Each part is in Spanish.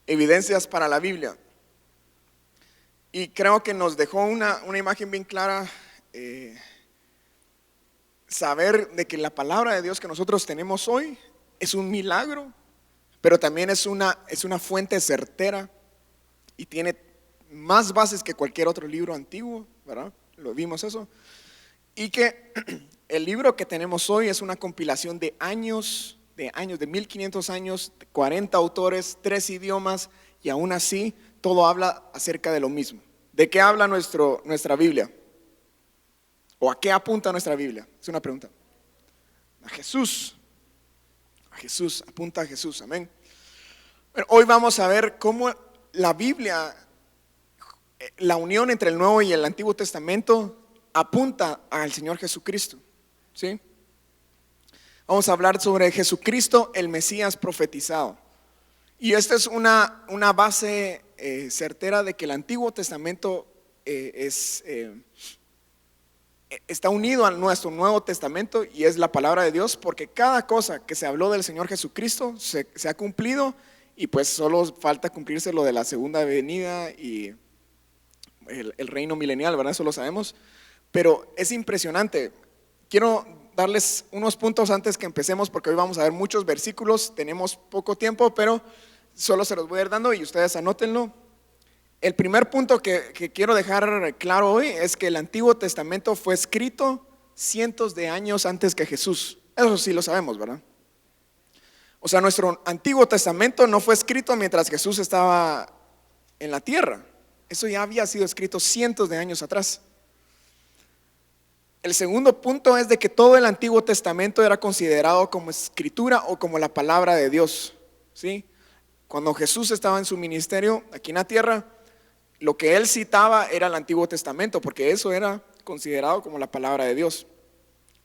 evidencias para la Biblia. Y creo que nos dejó una imagen bien clara, saber de que la palabra de Dios que nosotros tenemos hoy es un milagro, pero también es una fuente certera y tiene más bases que cualquier otro libro antiguo, ¿verdad? Lo vimos eso. Y que el libro que tenemos hoy es una compilación de años, de 1500 años, 40 autores, 3 idiomas, y aún así todo habla acerca de lo mismo. ¿De qué habla nuestra Biblia? ¿O a qué apunta nuestra Biblia? Es una pregunta. A Jesús. A Jesús, apunta a Jesús, amén. Bueno, hoy vamos a ver cómo la Biblia, la unión entre el Nuevo y el Antiguo Testamento, apunta al Señor Jesucristo, ¿sí? Vamos a hablar sobre Jesucristo, el Mesías profetizado. Y esta es una base certera de que el Antiguo Testamento está unido a nuestro Nuevo Testamento y es la palabra de Dios, porque cada cosa que se habló del Señor Jesucristo se ha cumplido, y pues solo falta cumplirse lo de la segunda venida y el reino milenial, ¿verdad? Eso lo sabemos. Pero es impresionante. Quiero darles unos puntos antes que empecemos, porque hoy vamos a ver muchos versículos. Tenemos poco tiempo, pero solo se los voy a ir dando y ustedes anótenlo. El primer punto que quiero dejar claro hoy es que el Antiguo Testamento fue escrito cientos de años antes que Jesús. Eso sí lo sabemos, ¿verdad? O sea, nuestro Antiguo Testamento no fue escrito mientras Jesús estaba en la tierra. Eso ya había sido escrito cientos de años atrás. El segundo punto es de que todo el Antiguo Testamento era considerado como escritura o como la palabra de Dios, ¿sí? Cuando Jesús estaba en su ministerio aquí en la tierra, lo que él citaba era el Antiguo Testamento, porque eso era considerado como la palabra de Dios.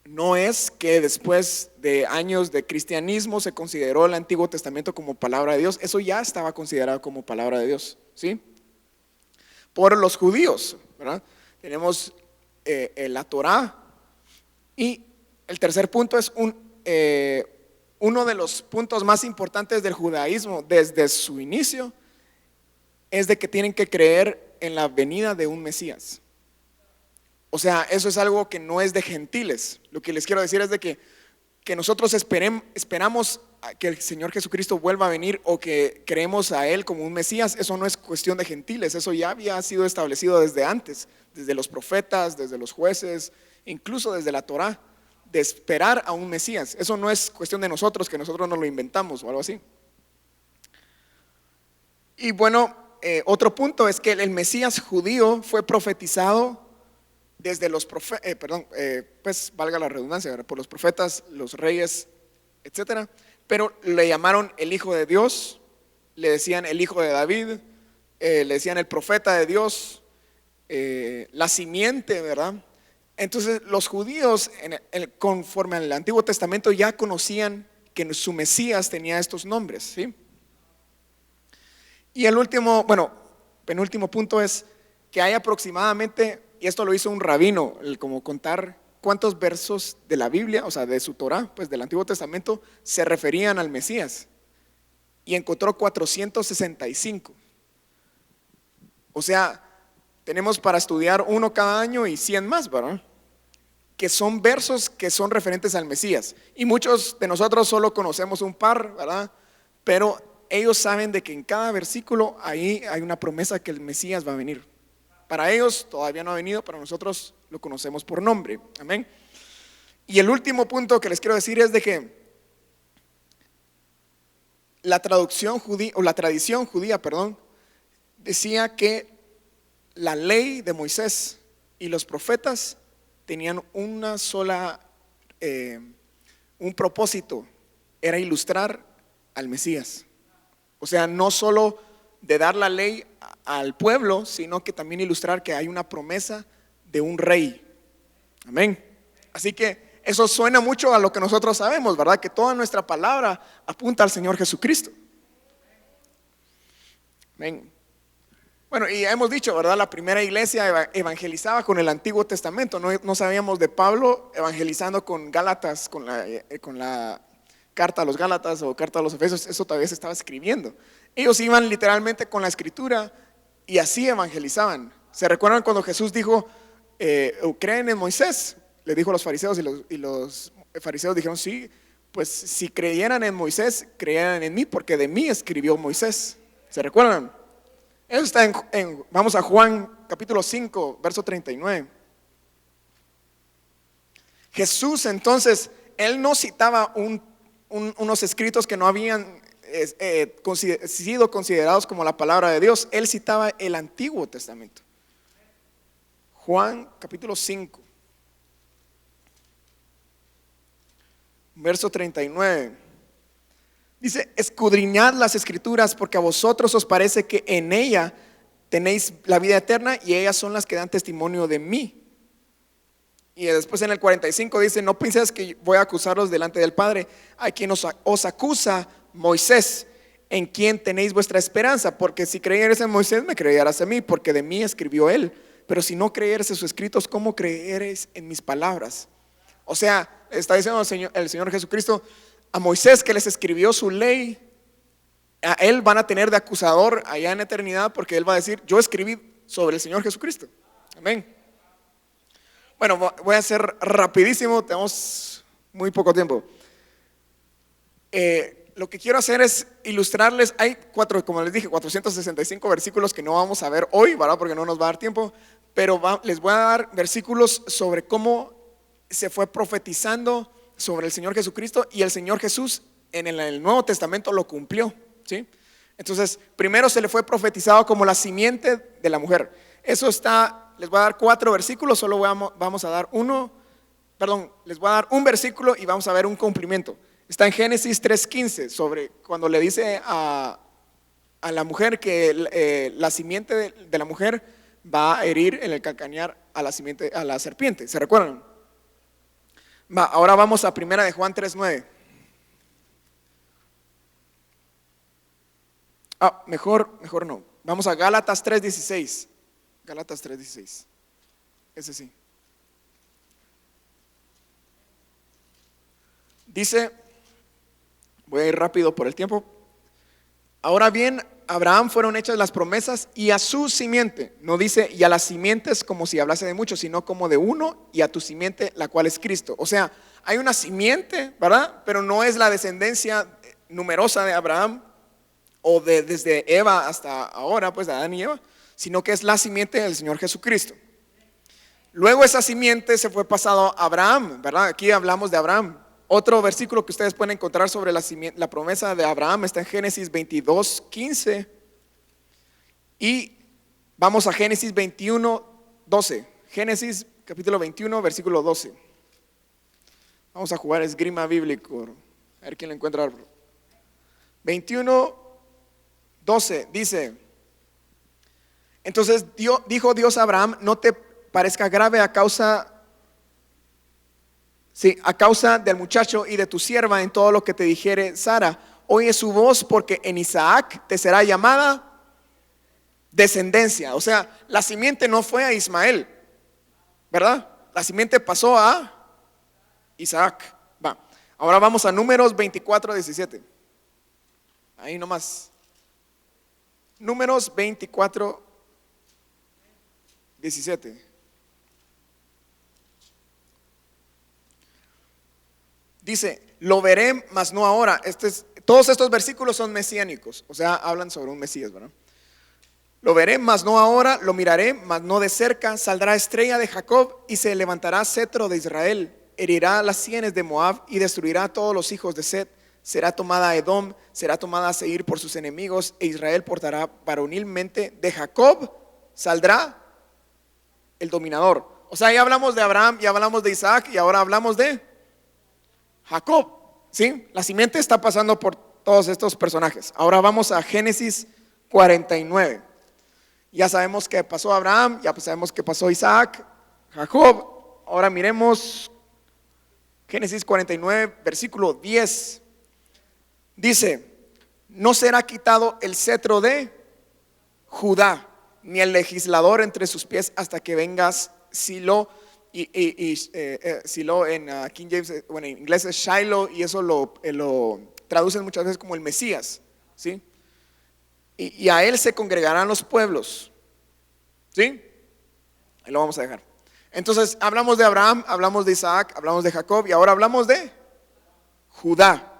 No es que después de años de cristianismo se consideró el Antiguo Testamento como palabra de Dios. Eso ya estaba considerado como palabra de Dios, ¿sí? Por los judíos, ¿verdad? Tenemos la Torá. Y el tercer punto es uno de los puntos más importantes del judaísmo desde su inicio, es de que tienen que creer en la venida de un Mesías. O sea, eso es algo que no es de gentiles. Lo que les quiero decir es de que nosotros esperamos a que el Señor Jesucristo vuelva a venir, o que creemos a Él como un Mesías. Eso no es cuestión de gentiles, eso ya había sido establecido desde antes, desde los profetas, desde los jueces, incluso desde la Torá, de esperar a un Mesías. Eso no es cuestión de nosotros, que nosotros nos lo inventamos o algo así. Y bueno, otro punto es que el Mesías judío fue profetizado desde los profetas, pues valga la redundancia, ¿verdad? Por los profetas, los reyes, etcétera. Pero le llamaron el Hijo de Dios, le decían el Hijo de David, le decían el profeta de Dios, la simiente, ¿verdad? Entonces los judíos, conforme al Antiguo Testamento, ya conocían que su Mesías tenía estos nombres, ¿sí? Y el penúltimo punto es que hay aproximadamente, y esto lo hizo un rabino, como contar cuántos versos de la Biblia, o sea de su Torá, pues del Antiguo Testamento, se referían al Mesías, y encontró 465. O sea, tenemos para estudiar uno cada año y 100 más, ¿verdad? Que son versos que son referentes al Mesías, y muchos de nosotros solo conocemos un par, ¿verdad? Pero ellos saben de que en cada versículo ahí hay una promesa que el Mesías va a venir. Para ellos todavía no ha venido, para nosotros lo conocemos por nombre, amén. Y el último punto que les quiero decir es de que la tradición judía, decía que la ley de Moisés y los profetas tenían una sola, un propósito, era ilustrar al Mesías. O sea, no solo de dar la ley al pueblo, sino que también ilustrar que hay una promesa de un rey. Amén. Así que eso suena mucho a lo que nosotros sabemos, ¿verdad? Que toda nuestra palabra apunta al Señor Jesucristo. Amén. Bueno, y hemos dicho, ¿verdad? La primera iglesia evangelizaba con el Antiguo Testamento. No sabíamos de Pablo evangelizando con Gálatas, con la carta a los Gálatas o carta a los Efesios. Eso todavía se estaba escribiendo. Ellos iban literalmente con la escritura y así evangelizaban. ¿Se recuerdan cuando Jesús dijo, creen en Moisés? Le dijo a los fariseos y los fariseos dijeron, sí, pues si creyeran en Moisés, creyeran en mí, porque de mí escribió Moisés. ¿Se recuerdan? Eso está vamos a Juan capítulo 5, verso 39. Jesús entonces, él no citaba unos escritos que no habían sido considerados como la palabra de Dios. Él citaba el Antiguo Testamento. Juan capítulo 5, verso 39. Dice, escudriñad las escrituras porque a vosotros os parece que en ella tenéis la vida eterna y ellas son las que dan testimonio de mí. Y después en el 45 dice, no penséis que voy a acusaros delante del Padre. A quien os acusa Moisés, en quien tenéis vuestra esperanza, porque si creyeres en Moisés me creerás a mí, porque de mí escribió él. Pero si no creyeres en sus escritos, ¿cómo creeréis en mis palabras? O sea, está diciendo el Señor Jesucristo a Moisés, que les escribió su ley, a él van a tener de acusador allá en eternidad, porque él va a decir, yo escribí sobre el Señor Jesucristo. Amén. Bueno, voy a ser rapidísimo, tenemos muy poco tiempo. Lo que quiero hacer es ilustrarles, hay como les dije, 465 versículos que no vamos a ver hoy, ¿verdad? Porque no nos va a dar tiempo, pero les voy a dar versículos sobre cómo se fue profetizando sobre el Señor Jesucristo, y el Señor Jesús en el Nuevo Testamento lo cumplió, ¿sí? Entonces, primero se le fue profetizado como la simiente de la mujer. Eso está, les voy a dar 4 versículos, solo vamos a dar les voy a dar un versículo y vamos a ver un cumplimiento. Está en Génesis 3:15, sobre cuando le dice a la mujer que la simiente de la mujer va a herir en el calcañar a la serpiente. ¿Se recuerdan? Ahora vamos a primera de Juan 3:9. Mejor no. Vamos a Gálatas 3:16. Gálatas 3:16. Ese sí. Dice, voy a ir rápido por el tiempo. Ahora bien, a Abraham fueron hechas las promesas y a su simiente. No dice y a las simientes como si hablase de muchos, sino como de uno, y a tu simiente, la cual es Cristo. O sea, hay una simiente, ¿verdad? Pero no es la descendencia numerosa de Abraham o desde Eva hasta ahora, pues de Adán y Eva, sino que es la simiente del Señor Jesucristo. Luego esa simiente se fue pasado a Abraham, ¿verdad? Aquí hablamos de Abraham. Otro versículo que ustedes pueden encontrar sobre la promesa de Abraham está en Génesis 22:15. Y vamos a Génesis 21:12. Génesis capítulo 21, versículo 12. Vamos a jugar esgrima bíblico. A ver quién lo encuentra. 21:12 dice: entonces dijo Dios a Abraham, no te parezca grave a causa del muchacho y de tu sierva en todo lo que te dijere Sara. Oye su voz, porque en Isaac te será llamada descendencia. O sea, la simiente no fue a Ismael, ¿verdad? La simiente pasó a Isaac. Ahora vamos a Números 24:17. Ahí nomás. Números 24:17. Dice, lo veré, mas no ahora. Todos estos versículos son mesiánicos, o sea, hablan sobre un Mesías, ¿verdad? Lo veré, mas no ahora, lo miraré, mas no de cerca. Saldrá estrella de Jacob y se levantará cetro de Israel. Herirá las sienes de Moab y destruirá a todos los hijos de Set. Será tomada a Edom, será tomada a Seir por sus enemigos, e Israel portará varonilmente. De Jacob saldrá el dominador. O sea, ya hablamos de Abraham, ya hablamos de Isaac y ahora hablamos de Jacob, ¿sí? La simiente está pasando por todos estos personajes. Ahora vamos a Génesis 49. Ya sabemos que pasó Abraham, ya sabemos que pasó Isaac, Jacob. Ahora miremos Génesis 49, versículo 10. Dice, no será quitado el cetro de Judá, ni el legislador entre sus pies hasta que vengas Silo. Silo en King James, bueno, en inglés es Shiloh, y eso lo traducen muchas veces como el Mesías, ¿sí? y a él se congregarán los pueblos. ¿Sí? Ahí lo vamos a dejar. Entonces hablamos de Abraham, hablamos de Isaac, hablamos de Jacob y ahora hablamos de Judá.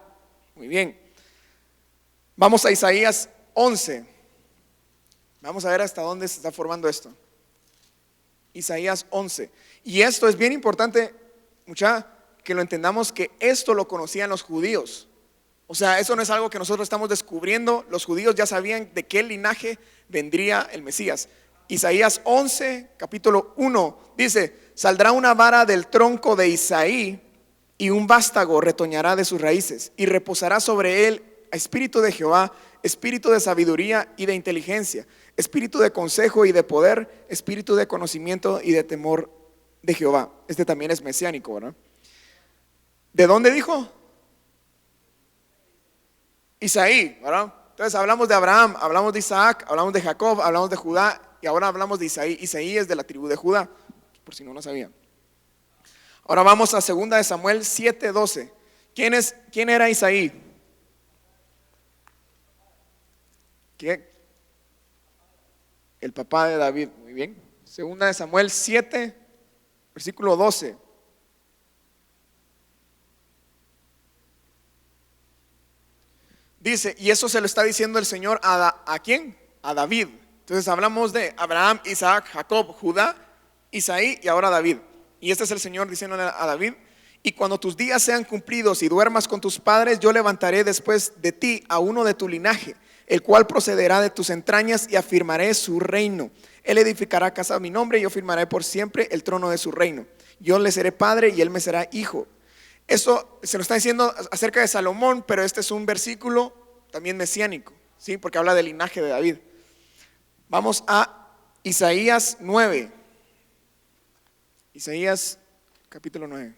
Muy bien. Vamos a Isaías 11. Vamos a ver hasta dónde se está formando esto. Isaías 11. Y esto es bien importante, mucha, que lo entendamos, que esto lo conocían los judíos. O sea, eso no es algo que nosotros estamos descubriendo. Los judíos ya sabían de qué linaje vendría el Mesías. Isaías 11, capítulo 1, dice: saldrá una vara del tronco de Isaí, y un vástago retoñará de sus raíces, y reposará sobre él espíritu de Jehová, espíritu de sabiduría y de inteligencia, espíritu de consejo y de poder, espíritu de conocimiento y de temor de Jehová. Este también es mesiánico, ¿verdad? ¿De dónde dijo? Isaí, ¿verdad? Entonces hablamos de Abraham, hablamos de Isaac, hablamos de Jacob, hablamos de Judá y ahora hablamos de Isaí. Isaí es de la tribu de Judá, por si no lo sabían. Ahora vamos a 2 de Samuel 7:12. ¿Quién era Isaí? ¿Qué? El papá de David. Muy bien. 2 de Samuel 7, versículo 12. Dice, y eso se lo está diciendo el Señor ¿a quién? A David. Entonces hablamos de Abraham, Isaac, Jacob, Judá, Isaí y ahora David. Y este es el Señor diciéndole a David: y cuando tus días sean cumplidos y duermas con tus padres, yo levantaré después de ti a uno de tu linaje, el cual procederá de tus entrañas, y afirmaré su reino. Él edificará casa a mi nombre, y yo firmaré por siempre el trono de su reino. Yo le seré padre y él me será hijo. Eso se lo está diciendo acerca de Salomón, pero este es un versículo también mesiánico, ¿sí? Porque habla del linaje de David. Vamos a Isaías 9. Isaías capítulo 9.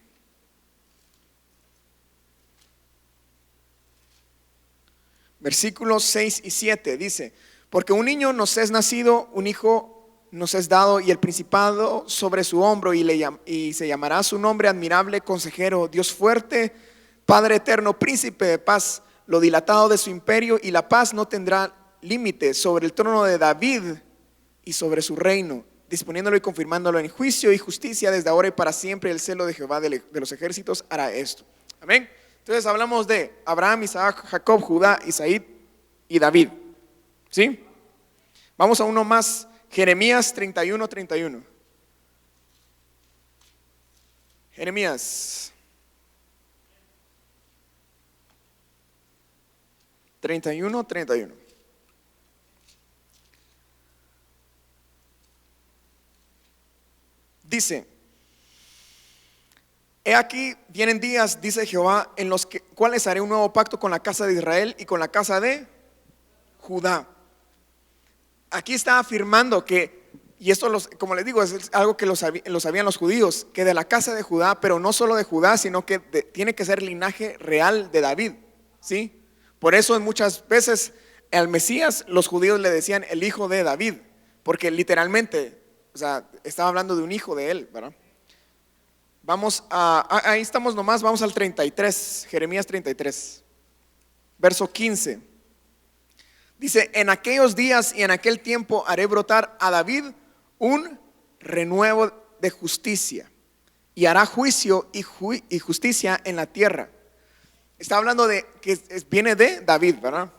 Versículos 6 y 7 dice: porque un niño nos es nacido, un hijo nos es dado, y el principado sobre su hombro, y se llamará su nombre admirable, consejero, Dios fuerte, Padre eterno, príncipe de paz. Lo dilatado de su imperio y la paz no tendrá límite sobre el trono de David y sobre su reino, disponiéndolo y confirmándolo en juicio y justicia desde ahora y para siempre. El celo de Jehová de los ejércitos hará esto. Amén. Entonces hablamos de Abraham, Isaac, Jacob, Judá, Isaí y David. ¿Sí? Vamos a uno más. Jeremías 31:31. Jeremías 31:31. Dice: he aquí vienen días, dice Jehová, en los cuales haré un nuevo pacto con la casa de Israel y con la casa de Judá. Aquí está afirmando que, y esto como les digo, es algo que lo sabían los judíos, que de la casa de Judá, pero no solo de Judá, sino que tiene que ser linaje real de David, ¿sí? Por eso muchas veces al Mesías los judíos le decían el hijo de David, porque literalmente, o sea, estaba hablando de un hijo de él, ¿verdad? Vamos ahí estamos nomás, vamos al 33, Jeremías 33, verso 15. Dice: en aquellos días y en aquel tiempo haré brotar a David un renuevo de justicia, y hará juicio y justicia en la tierra. Está hablando de que viene de David, ¿verdad?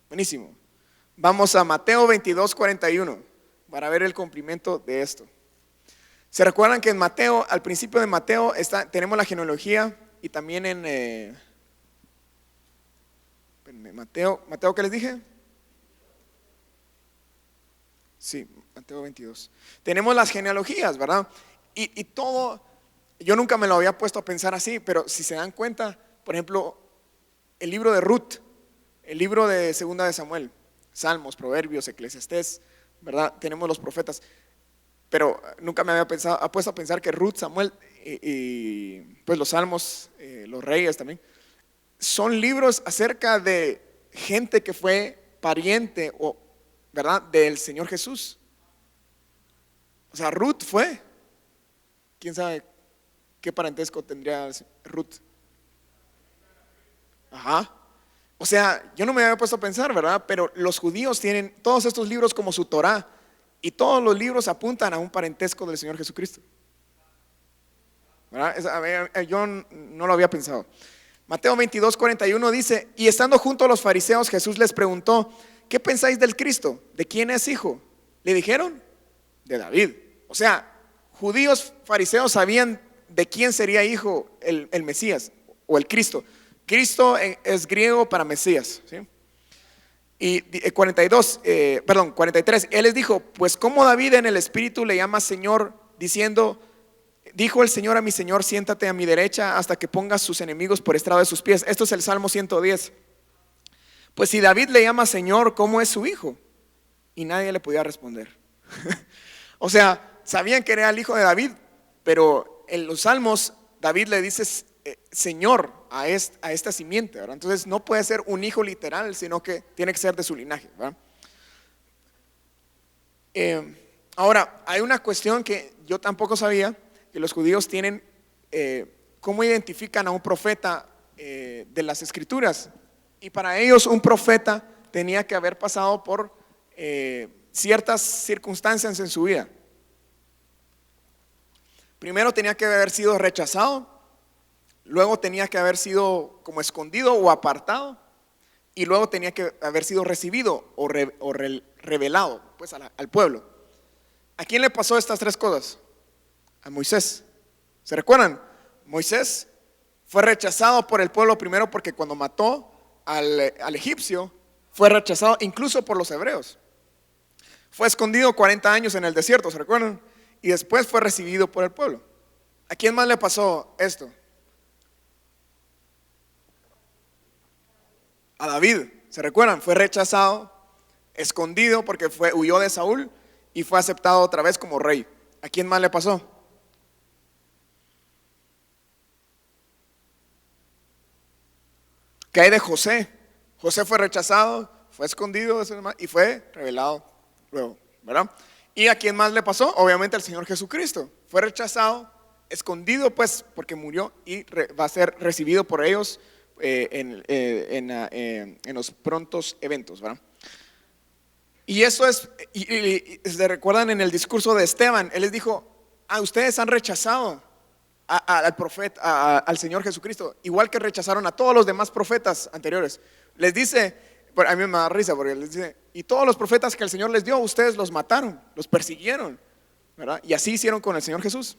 Buenísimo. Vamos a Mateo 22:41 para ver el cumplimiento de esto. ¿Se recuerdan que en Mateo, al principio de Mateo, tenemos la genealogía? Y también en Mateo, ¿qué les dije? Sí, Mateo 22. Tenemos las genealogías, ¿verdad? Y todo, yo nunca me lo había puesto a pensar así, pero si se dan cuenta, por ejemplo, el libro de Ruth, el libro de 2 de Samuel, Salmos, Proverbios, Eclesiastés, ¿verdad? Tenemos los profetas, pero nunca me había puesto a pensar que Ruth, Samuel y pues los Salmos, los Reyes también, son libros acerca de gente que fue pariente, ¿verdad?, del Señor Jesús. O sea, Ruth fue, quién sabe qué parentesco tendría Ruth. Ajá. O sea, yo no me había puesto a pensar, ¿verdad? Pero los judíos tienen todos estos libros como su Torá, y todos los libros apuntan a un parentesco del Señor Jesucristo, ¿verdad? A ver, yo no lo había pensado. Mateo 22:41 dice: y estando junto a los fariseos, Jesús les preguntó: ¿qué pensáis del Cristo? ¿De quién es hijo? Le dijeron: de David. O sea, judíos fariseos sabían de quién sería hijo el Mesías o el Cristo. Cristo es griego para Mesías, ¿sí? Y 43, él les dijo: pues como David en el espíritu le llama Señor, diciendo: dijo el Señor a mi Señor, siéntate a mi derecha hasta que pongas sus enemigos por estrado de sus pies. Esto es el Salmo 110. Pues si David le llama Señor, ¿cómo es su hijo? Y nadie le podía responder. O sea, sabían que era el hijo de David, pero en los salmos David le dice Señor a esta simiente, ¿verdad? Entonces no puede ser un hijo literal, sino que tiene que ser de su linaje, ¿verdad? Ahora, hay una cuestión que yo tampoco sabía, que los judíos tienen, cómo identifican a un profeta de las escrituras. Y para ellos un profeta tenía que haber pasado por ciertas circunstancias en su vida. Primero tenía que haber sido rechazado, luego tenía que haber sido como escondido o apartado, y luego tenía que haber sido recibido o revelado pues al pueblo. ¿A quién le pasó estas tres cosas? A Moisés. ¿Se recuerdan? Moisés fue rechazado por el pueblo primero porque cuando mató al egipcio fue rechazado incluso por los hebreos. Fue escondido 40 años en el desierto, ¿se recuerdan? Y después fue recibido por el pueblo. ¿A quién más le pasó esto? A David, ¿se recuerdan? Fue rechazado, escondido porque huyó de Saúl y fue aceptado otra vez como rey. ¿A quién más le pasó? ¿Qué hay de José? José fue rechazado, fue escondido y fue revelado luego, ¿verdad? ¿Y a quién más le pasó? Obviamente al Señor Jesucristo. Fue rechazado, escondido pues porque murió y va a ser recibido por ellos en los prontos eventos, ¿verdad? Y eso es, y se recuerdan en el discurso de Esteban, él les dijo: ustedes han rechazado al profeta, al Señor Jesucristo, igual que rechazaron a todos los demás profetas anteriores. Les dice, a mí me da risa porque les dice: y todos los profetas que el Señor les dio, ustedes los mataron, los persiguieron, ¿verdad? Y así hicieron con el Señor Jesús.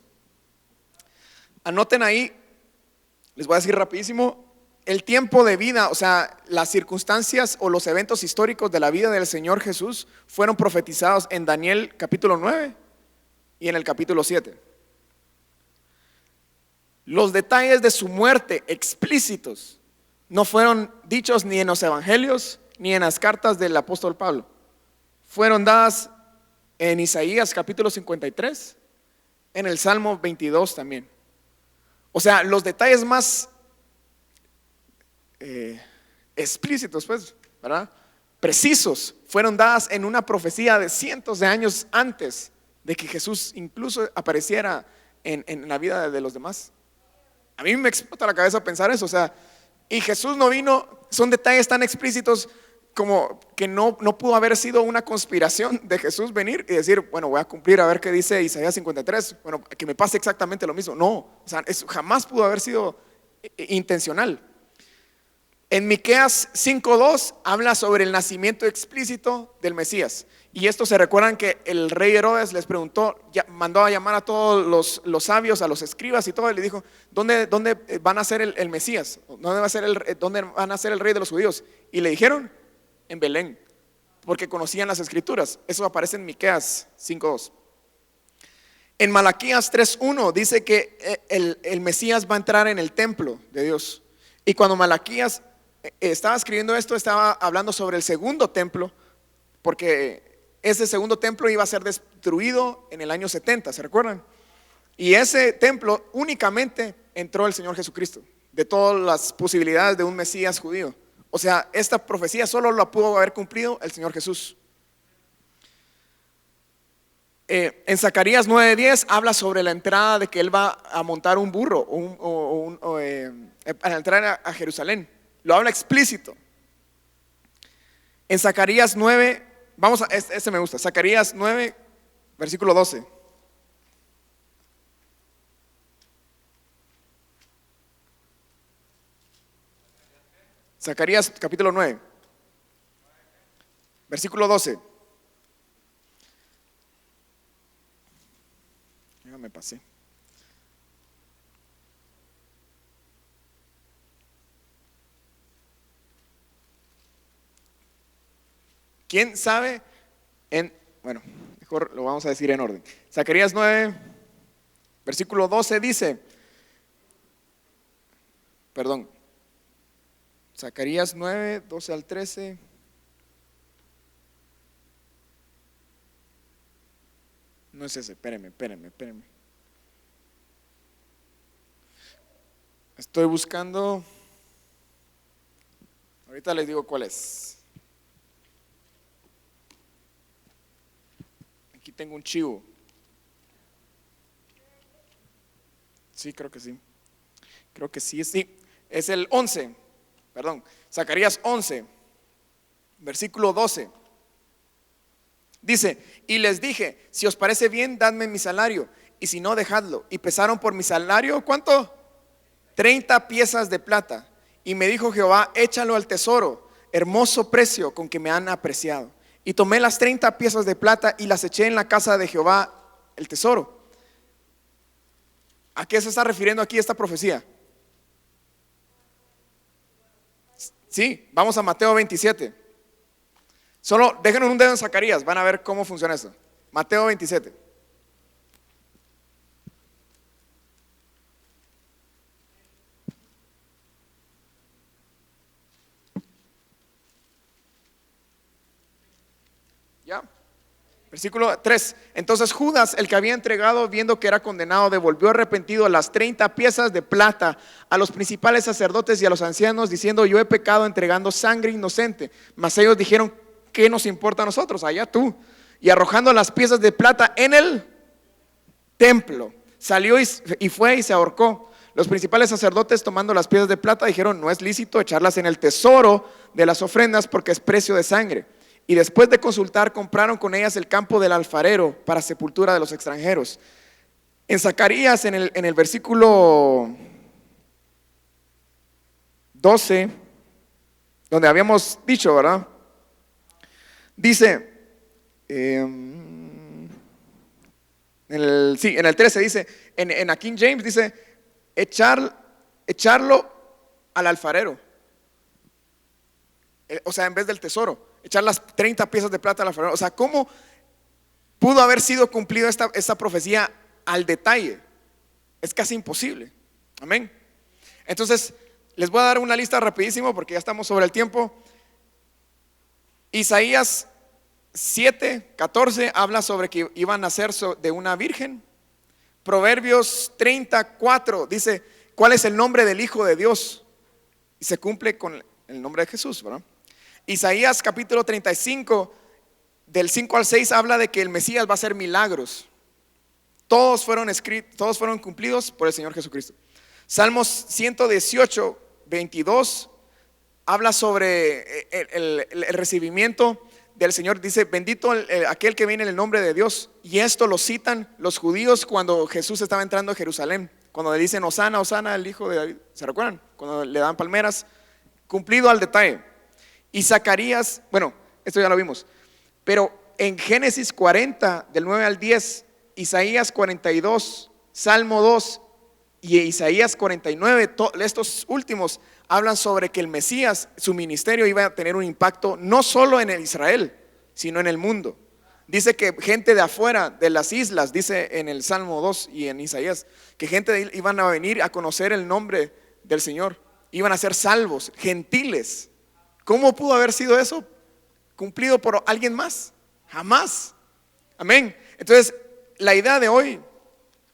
Anoten ahí, les voy a decir rapidísimo, el tiempo de vida, o sea, las circunstancias o los eventos históricos de la vida del Señor Jesús fueron profetizados en Daniel capítulo 9 y en el capítulo 7. Los detalles de su muerte explícitos no fueron dichos ni en los evangelios ni en las cartas del apóstol Pablo. Fueron dadas en Isaías capítulo 53, en el Salmo 22 también. O sea, los detalles más explícitos, pues, ¿verdad? Precisos, fueron dadas en una profecía de cientos de años antes de que Jesús incluso apareciera en la vida de los demás. A mí me explota la cabeza pensar eso, o sea, y Jesús no vino, son detalles tan explícitos como que no pudo haber sido una conspiración de Jesús venir y decir: bueno, voy a cumplir a ver qué dice Isaías 53, bueno, que me pase exactamente lo mismo. No, o sea, eso jamás pudo haber sido intencional. En Miqueas 5:2 habla sobre el nacimiento explícito del Mesías. Y esto, se recuerdan que el rey Herodes les preguntó, mandó a llamar a todos los sabios, a los escribas y todo, y le dijo: ¿dónde van a ser el Mesías? ¿Dónde van a ser el rey de los judíos? Y le dijeron: en Belén, porque conocían las escrituras. Eso aparece en Miqueas 5:2. En Malaquías 3:1 dice que el Mesías va a entrar en el templo de Dios. Y cuando Malaquías estaba escribiendo esto, estaba hablando sobre el segundo templo, porque ese segundo templo iba a ser destruido en el año 70, ¿se recuerdan? Y ese templo únicamente entró el Señor Jesucristo, de todas las posibilidades de un Mesías judío. O sea, esta profecía solo la pudo haber cumplido el Señor Jesús. En Zacarías 9:10 habla sobre la entrada, de que Él va a montar un burro para entrar a Jerusalén. Lo habla explícito. En Zacarías 9, vamos a, este me gusta, Zacarías 9, versículo 12. Zacarías capítulo 9, versículo 12. Ya me pasé. ¿Quién sabe? Bueno, mejor lo vamos a decir en orden. Zacarías 9, versículo 12 dice, perdón, Zacarías 9, 12 al 13. No es ese, espérenme. Estoy buscando, ahorita les digo cuál es. Aquí tengo un chivo. Sí, creo que sí. Creo que sí, sí. Es el 11, perdón, Zacarías 11, versículo 12. Dice, y les dije, si os parece bien, dadme mi salario, y si no, dejadlo. Y pesaron por mi salario, ¿cuánto? 30 piezas de plata. Y me dijo Jehová, échalo al tesoro, hermoso precio con que me han apreciado. Y tomé las 30 piezas de plata y las eché en la casa de Jehová, el tesoro. ¿A qué se está refiriendo aquí esta profecía? Sí, vamos a Mateo 27. Solo déjenos un dedo en Zacarías, van a ver cómo funciona eso. Mateo 27. ¿Ya? Versículo 3. Entonces Judas, el que había entregado, viendo que era condenado, devolvió arrepentido las 30 piezas de plata a los principales sacerdotes y a los ancianos, diciendo, yo he pecado entregando sangre inocente. Mas ellos dijeron, ¿qué nos importa a nosotros? Allá tú. Y arrojando las piezas de plata en el templo, salió y fue y se ahorcó. Los principales sacerdotes, tomando las piezas de plata, dijeron, no es lícito echarlas en el tesoro de las ofrendas, porque es precio de sangre. Y después de consultar, compraron con ellas el campo del alfarero para sepultura de los extranjeros. En Zacarías, en el versículo 12, donde habíamos dicho, ¿verdad? Dice, en el 13 dice, en la King James dice, echarlo al alfarero. O sea, en vez del tesoro, echar las 30 piezas de plata al alfarero. O sea, ¿cómo pudo haber sido cumplida esta profecía al detalle? Es casi imposible. Amén. Entonces, les voy a dar una lista rapidísimo porque ya estamos sobre el tiempo. Isaías 7:14 habla sobre que iban a nacer de una virgen. Proverbios 34 dice, ¿cuál es el nombre del Hijo de Dios? Y se cumple con el nombre de Jesús, ¿verdad? Isaías capítulo 35, del 5 al 6 habla de que el Mesías va a hacer milagros. Todos fueron cumplidos por el Señor Jesucristo. Salmos 118, 22 habla sobre el recibimiento del Señor. Dice, bendito aquel que viene en el nombre de Dios. Y esto lo citan los judíos cuando Jesús estaba entrando a Jerusalén, cuando le dicen, Hosana, Hosana, el hijo de David. ¿Se recuerdan? Cuando le dan palmeras, cumplido al detalle. Y Zacarías, bueno, esto ya lo vimos, pero en Génesis 40, del 9 al 10, Isaías 42, Salmo 2 y Isaías 49, estos últimos hablan sobre que el Mesías, su ministerio iba a tener un impacto no solo en el Israel, sino en el mundo. Dice que gente de afuera, de las islas, dice en el Salmo 2 y en Isaías, que gente iban a venir a conocer el nombre del Señor, iban a ser salvos, gentiles. ¿Cómo pudo haber sido eso cumplido por alguien más? Jamás. Amén. Entonces, la idea de hoy,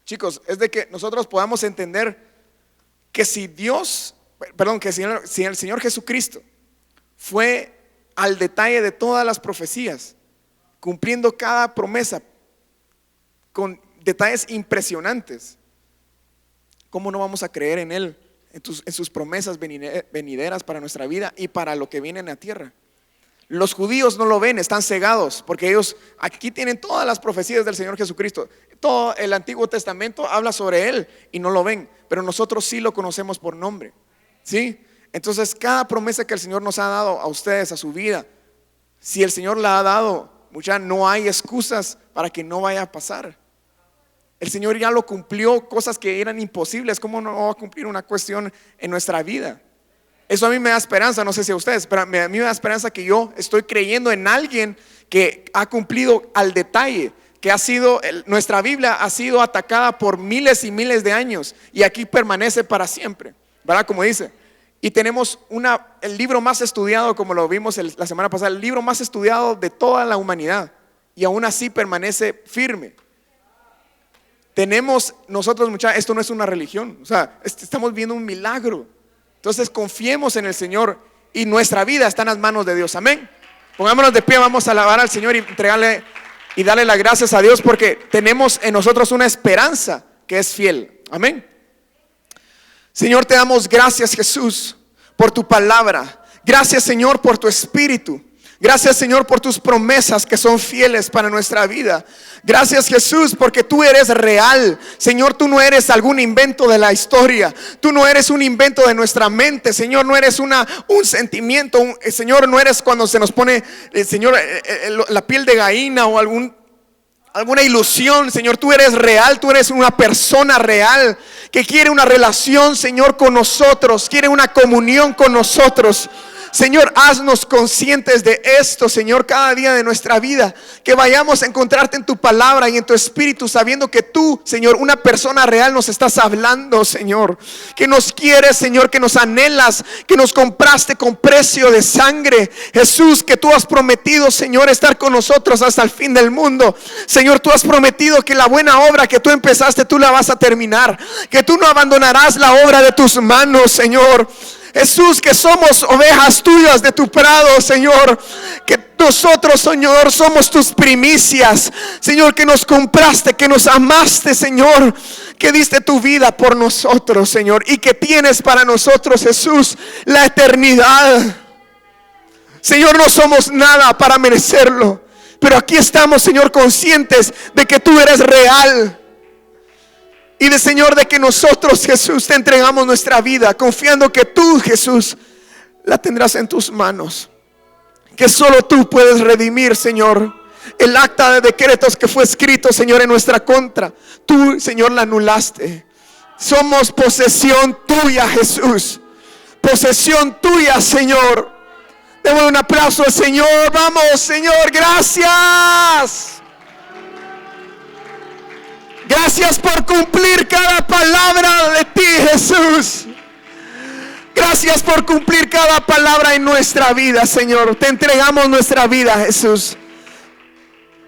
chicos, es de que nosotros podamos entender que si el Señor Jesucristo fue al detalle de todas las profecías, cumpliendo cada promesa con detalles impresionantes, ¿cómo no vamos a creer en Él? En sus promesas venideras para nuestra vida y para lo que viene en la tierra. Los judíos no lo ven, están cegados, porque ellos aquí tienen todas las profecías del Señor Jesucristo. Todo el Antiguo Testamento habla sobre Él y no lo ven, pero nosotros sí lo conocemos por nombre, ¿sí? Entonces cada promesa que el Señor nos ha dado a ustedes, a su vida, si el Señor la ha dado, mucha, no hay excusas para que no vaya a pasar. El Señor ya lo cumplió, cosas que eran imposibles. ¿Cómo no va a cumplir una cuestión en nuestra vida? Eso a mí me da esperanza, no sé si a ustedes, pero a mí me da esperanza que yo estoy creyendo en alguien que ha cumplido al detalle, que ha sido, nuestra Biblia ha sido atacada por miles y miles de años y aquí permanece para siempre, ¿verdad? Como dice. Y tenemos el libro más estudiado, como lo vimos la semana pasada, el libro más estudiado de toda la humanidad, y aún así permanece firme. Tenemos nosotros, muchachos, esto no es una religión, o sea, estamos viendo un milagro. Entonces confiemos en el Señor y nuestra vida está en las manos de Dios. Amén. Pongámonos de pie, vamos a alabar al Señor y entregarle y darle las gracias a Dios, porque tenemos en nosotros una esperanza que es fiel. Amén. Señor, te damos gracias, Jesús, por tu palabra. Gracias, Señor, por tu espíritu. Gracias, Señor, por tus promesas que son fieles para nuestra vida. Gracias, Jesús, porque tú eres real. Señor, tú no eres algún invento de la historia. Tú no eres un invento de nuestra mente. Señor, no eres un sentimiento. Señor, no eres cuando se nos pone, Señor, la piel de gallina o alguna ilusión. Señor, tú eres real. Tú eres una persona real que quiere una relación, Señor, con nosotros. Quiere una comunión con nosotros. Señor, haznos conscientes de esto, Señor, cada día de nuestra vida. Que vayamos a encontrarte en tu palabra y en tu espíritu, sabiendo que tú, Señor, una persona real, nos estás hablando, Señor. Que nos quieres, Señor, que nos anhelas, que nos compraste con precio de sangre. Jesús, que tú has prometido, Señor, estar con nosotros hasta el fin del mundo. Señor, tú has prometido que la buena obra que tú empezaste, tú la vas a terminar. Que tú no abandonarás la obra de tus manos, Señor. Jesús, que somos ovejas tuyas de tu prado, Señor. Que nosotros, Señor, somos tus primicias, Señor, que nos compraste, que nos amaste, Señor, que diste tu vida por nosotros, Señor, y que tienes para nosotros, Jesús, la eternidad. Señor, no somos nada para merecerlo, pero aquí estamos, Señor, conscientes de que tú eres real. Y de, Señor, de que nosotros, Jesús, te entregamos nuestra vida, confiando que tú, Jesús, la tendrás en tus manos. Que solo tú puedes redimir, Señor, el acta de decretos que fue escrito, Señor, en nuestra contra. Tú, Señor, la anulaste. Somos posesión tuya, Jesús. Posesión tuya, Señor. Démosle un aplauso al Señor. Vamos, Señor, gracias. Gracias por cumplir cada palabra de ti, Jesús. Gracias por cumplir cada palabra en nuestra vida, Señor. Te entregamos nuestra vida, Jesús.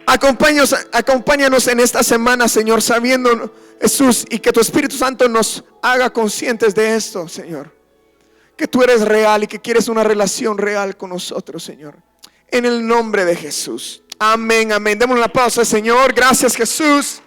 Acompáñanos en esta semana, Señor, sabiendo, Jesús, y que tu Espíritu Santo nos haga conscientes de esto, Señor. Que tú eres real y que quieres una relación real con nosotros, Señor. En el nombre de Jesús. Amén, amén. Démosle un aplauso al Señor. Gracias, Jesús.